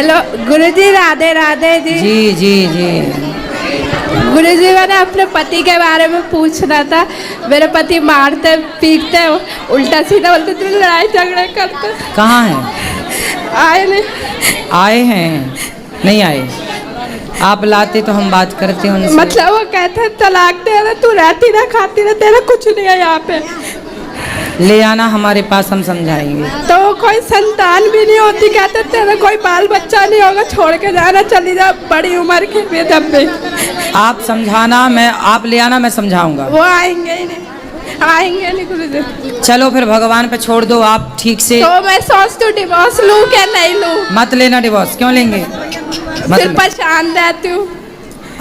Hello गुरुजी, राधे राधे जी। जी जी जी। गुरुजी, मैंने अपने पति के बारे में पूछना था। मेरे पति मारते पीटते उल्टा सीधा बोलते थे, लड़ाई झगड़े करते। कहाँ हैं? आए नहीं। आए हैं? नहीं आए? आप लाते तो हम बात करते उनसे। मतलब वो कहते हैं तलाक दे रहे, तू रहती ना खाती ना, तेरा कुछ नहीं है यहाँ पे। ले आना हमारे पास, हम समझाएंगे। तो कोई संतान भी नहीं होती, कहते तेरा कोई बाल बच्चा नहीं होगा, छोड़ के जाना, चली जा बड़ी उम्र के भी। तब भी आप समझाना, मैं आप ले आना, मैं समझाऊंगा। वो आएंगे ही नहीं, आएंगे नहीं गुरुजी। चलो फिर भगवान पे छोड़ दो आप ठीक से। तो मैं सोचती हूँ डिवोर्स लूँ क्या नहीं लूँ। मत लेना डिवोर्स, क्यों लेंगे? फिर परेशान रहती हूँ।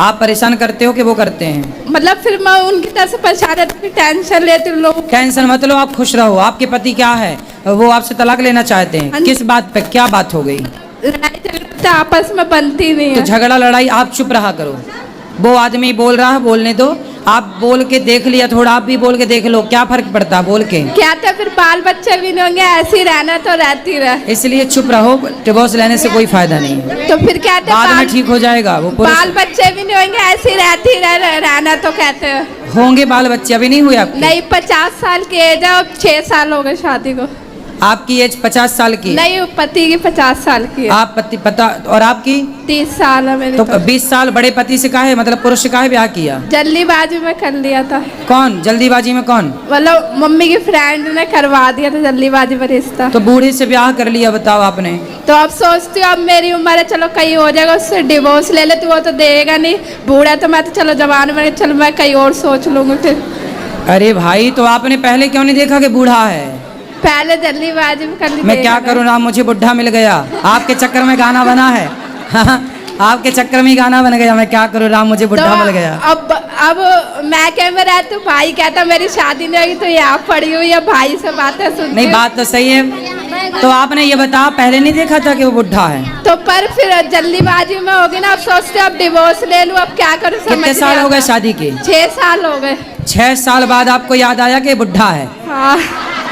आप परेशान करते हो कि वो करते हैं? मतलब फिर मैं उनकी तरफ से परेशान रहती हूँ, टेंशन लेती हूँ लोग। टेंशन मत लो, आप खुश रहो। आपके पति क्या है, वो आपसे तलाक लेना चाहते हैं? किस बात पे, क्या बात हो गई? लड़ाई झगड़ा आपस में बनती नहीं तो है। झगड़ा लड़ाई आप चुप रहा करो। वो आदमी बोल रहा है, बोलने दो। आप बोल के देख लिया, थोड़ा आप भी बोल के देख लो, क्या फर्क पड़ता है बोल के? क्या तो फिर बाल बच्चे भी नहीं होंगे, ऐसे ही रहना तो रहती रहे। इसलिए चुप रहो, डिवोर्स लेने से कोई फायदा नहीं है। तो फिर कहते बाद में ठीक हो जाएगा। वो बाल बच्चे भी नहीं होंगे, ऐसे ही रहती रहना तो कहते हैं। होंगे बाल बच्चे, अभी नहीं हुए आपके? नहीं, 50 साल की एज है, अब 6 साल हो गए शादी को। आपकी एज 50 साल की? नहीं, पति की 50 साल की है। आप पति पता, और आपकी 30 साल है मेरे। तो 20 साल बड़े पति से काहे, मतलब पुरुष से काहे ब्याह किया? जल्दीबाजी में कर लिया था। कौन जल्दीबाजी में? कौन? मतलब मम्मी की फ्रेंड ने करवा दिया था जल्दीबाजी में रिश्ता। तो बूढ़े से ब्याह कर लिया, बताओ आपने। तो अब सोचती हूँ अब मेरी उम्र है, चलो कहीं हो जाएगा, उससे डिवोर्स ले ले, तो वो तो देगा नहीं। बूढ़ा तो मैं तो चलो जवान में, चलो मैं कहीं और सोच लूंगी फिर। अरे भाई, तो आपने पहले क्यों नहीं देखा कि बूढ़ा है? पहले जल्दीबाजी में कर ली। मैं क्या करूँ ना, मुझे बुढ़ा मिल गया। आपके चक्कर में गाना बना है। आपके चक्कर में ही गाना बन गया। मैं क्या करूँ राम, मुझे बुढ़ा मिल गया। अब मैं कह में रहती हूँ, भाई कहता मेरी शादी नहीं होगी तो यहाँ पड़ी हुई है, भाई से बातें सुनती। नहीं, बात तो सही है। तो आपने ये बताया, पहले नहीं देखा था कि वो बुढ़ा है? तो पर फिर जल्दीबाजी में होगी ना, अब सोचते अब डिवोर्स ले लूँ, अब क्या करूँ। कितने साल हो गए शादी के? 6 साल हो गए। 6 साल बाद आपको याद आया कि बुढ़ा है? हाँ,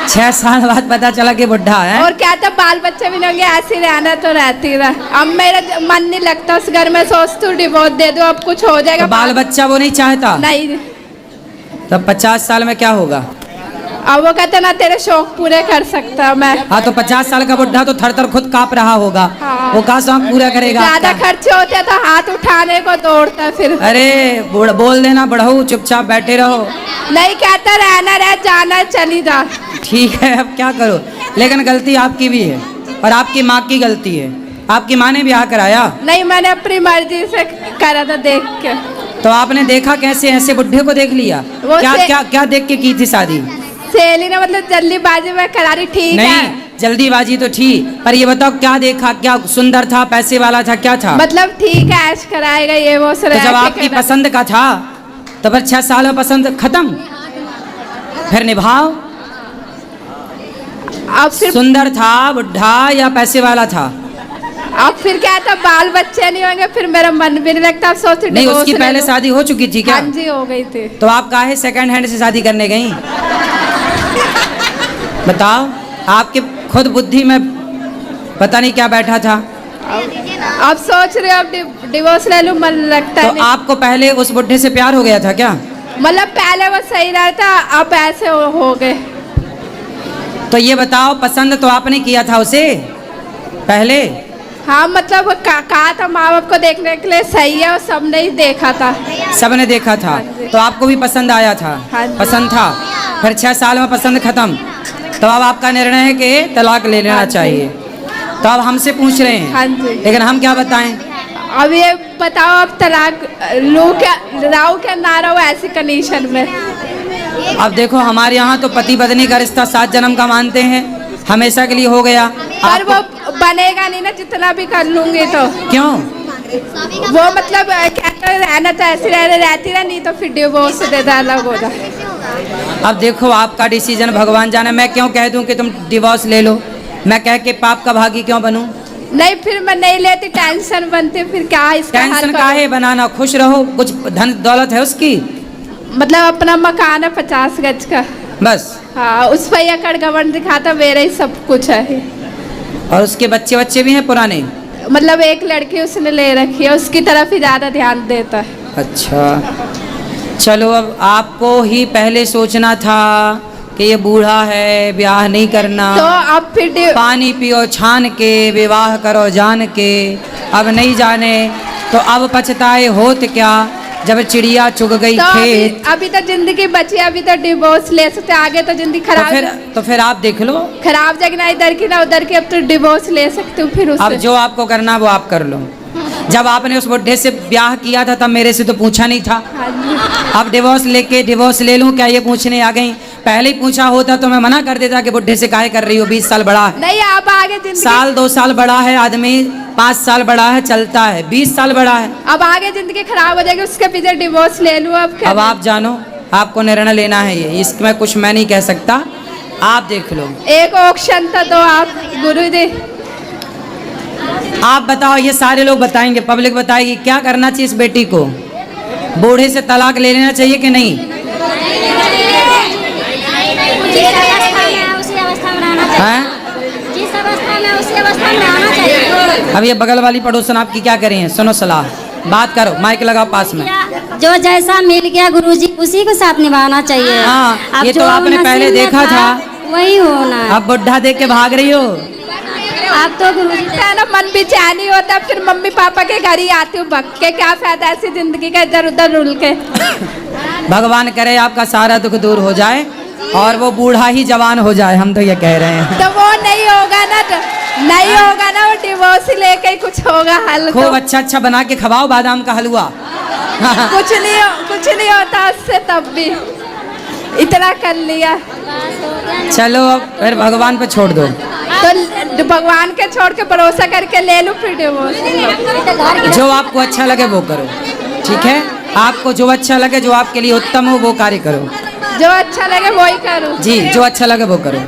6 साल बाद पता चला कि बुढ़ा है। और क्या था, बाल बच्चे भी नहीं होंगे, ऐसे रहना तो रहती रहा। अब मेरा मन नहीं लगता उस घर में, सोचती हूँ डिवोर्स दे दो, अब कुछ हो जाएगा। तो बाल बच्चा वो नहीं चाहता? नहीं। तब 50 साल में क्या होगा? अब वो कहते ना तेरे शौक पूरे कर सकता मैं। हाँ, तो 50 साल का बुढ़ा तो थर थर खुद कांप रहा होगा। हाँ। वो कहाँ शौक पूरा करेगा? ज्यादा खर्चे होते तो हाथ उठाने को दौड़ता फिर। अरे बोल देना, बढ़ो, चुपचाप बैठे रहो। नहीं, कहता रहना रह, जाना चली जा। ठीक है, अब क्या करो। लेकिन गलती आपकी भी है और आपकी माँ की गलती है। आपकी माँ ने ब्याह कराया? नहीं, मैंने अपनी मर्जी से करा था, देख के। तो आपने देखा कैसे? ऐसे बुढ़े को देख लिया? क्या क्या क्या देख के की थी शादी? सहेली ने मतलब जल्दीबाजी में करा रही। ठीक नहीं, है, जल्दीबाजी तो ठीक, पर ये बताओ क्या देखा? क्या सुंदर था, पैसे वाला था, क्या था? मतलब ठीक है, ऐश कराएगा ये वो। तो जब आपकी पसंद का था तो फिर 6 साल में पसंद खत्म, फिर निभाओ। अब फिर सुंदर था, बुढ़ा या पैसे वाला था? अब फिर क्या था, बाल बच्चे नहीं होंगे, फिर मेरा मन भी नहीं लगता। सोच नहीं, उसकी पहले शादी हो चुकी थी क्या? हाँ जी, हो गई थी। तो आप काहे सेकंड हैंड से शादी करने गई? बताओ, आपके खुद बुद्धि में पता नहीं क्या बैठा था। अब सोच रहे हो अब डिवोर्स ले लूं, मन लगता है। तो आपको पहले उस बुढ़े से प्यार हो गया था क्या? मतलब पहले वो सही रहता, अब ऐसे हो गए। तो ये बताओ, पसंद तो आपने किया था उसे पहले? हाँ, मतलब कहा था माँ बाप को देखने के लिए सही है, और सबने ही देखा था। सबने देखा था, तो आपको भी पसंद आया था? हाँ, पसंद था। फिर 6 साल में पसंद खत्म, तो अब आपका निर्णय है कि तलाक ले लेना चाहिए। तो अब हमसे पूछ रहे हैं। हाँ जी। लेकिन हम क्या बताएं? अब ये बताओ, अब तलाक लूं क्या, राहु क्या ना राहु ऐसी कंडीशन में? अब देखो, हमारे यहाँ तो पति पत्नी का रिश्ता 7 जन्म का मानते हैं, हमेशा के लिए हो गया। पर वो बनेगा नहीं ना, जितना भी कर लूंगी तो। क्यों? वो मतलब कहते रहना तो ऐसे रहती रह, नहीं तो फिर डिवोर्स दे दे, अलग हो जा। अब देखो, आपका डिसीजन भगवान जाने। मैं क्यों कह दूं कि तुम डिवोर्स ले लो? मैं कह के पाप का भागी क्यों बनूं? नहीं, फिर मैं नहीं लेती, टेंशन बनती, फिर क्या इसका हल टेंशन करूं? काहे बनाना, खुश रहो। कुछ धन दौलत है उसकी? मतलब अपना मकान है 50 गज का, बस। हाँ, उस पर एकड़ गवर्न दिखाता, मेरा ही सब कुछ है। और उसके बच्चे भी हैं पुराने? मतलब एक लड़की उसने ले रखी है, उसकी तरफ ही ज़्यादा ध्यान देता है। अच्छा, चलो अब आपको ही पहले सोचना था कि ये बूढ़ा है, ब्याह नहीं करना। तो अब फिर पानी पियो छान के, विवाह करो जान के। अब नहीं जाने तो अब पछताए होत क्या, जब चिड़िया चुग गई तो खेत। अभी तो जिंदगी बची, अभी तो डिवोर्स ले सकते, आगे तो जिंदगी खराब। तो फिर आप देख लो, खराब जगह ना इधर की ना उधर की, अब तो डिवोर्स ले सकते हो फिर उससे। अब जो आपको करना वो आप कर लो। जब आपने उस बुढ़े से ब्याह किया था तब मेरे से तो पूछा नहीं था। हाँ जी। अब डिवोर्स ले लूं क्या ये पूछने आ गई? पहले ही पूछा होता तो मैं मना कर देता कि बुढ़े से काहे कर रही हो, 20 साल बड़ा है। नहीं, आप आगे जिंदगी, साल 2 साल बड़ा है आदमी, 5 साल बड़ा है चलता है, 20 साल बड़ा है। अब आगे जिंदगी खराब हो जाएगी, उसके पीछे डिवोर्स ले लूं अब क्या? अब आप जानो, आपको निर्णय लेना है ये, इसमें कुछ मैं नहीं कह सकता, आप देख लो। एक ऑप्शन तो दो आप गुरुजी। आप बताओ, ये सारे लोग बताएंगे, पब्लिक बताएगी क्या करना चाहिए इस बेटी को? बूढ़े से तलाक ले लेना चाहिए कि नहीं? जिस अवस्था में है उसी अवस्था में रहना चाहिए। हैं? जिस अवस्था में उसी अवस्था में रहना चाहिए। अब ये बगल वाली पड़ोसन आपकी क्या करें हैं? सुनो सलाह, बात करो, माइक लगाओ पास में। जो जैसा मिल गया गुरुजी उसी के साथ निभाना चाहिए। हाँ, अब ये तो जो आपने नसीब पहले में देखा था। वही होना है। अब बुढ़ा देख के भाग रही हो। अब तो गुरुजी है ना, मन बेचैनी होता, फिर मम्मी पापा के घर ही आती हूँ भग के, क्या फायदा ऐसी जिंदगी का इधर उधर रुल के। भगवान करे आपका सारा दुख दूर हो जाए और वो बूढ़ा ही जवान हो जाए, हम तो ये कह रहे हैं। तो वो नहीं होगा ना, तो नहीं होगा ना, वो डिवोर्स लेके ही कुछ होगा हल। खूब तो अच्छा अच्छा बना के खवाओ बादाम का हलवा। कुछ नहीं होता उससे, तब भी इतना कर लिया। चलो अब फिर भगवान पे छोड़ दो। तो भगवान के छोड़ के भरोसा करके ले लूं फिर डिवोर्स। जो आपको अच्छा लगे वो करो, ठीक है? आपको जो अच्छा लगे, जो आपके लिए उत्तम हो वो कार्य करो। जो अच्छा लगे वही करूं। जी, जो अच्छा लगे वो करो।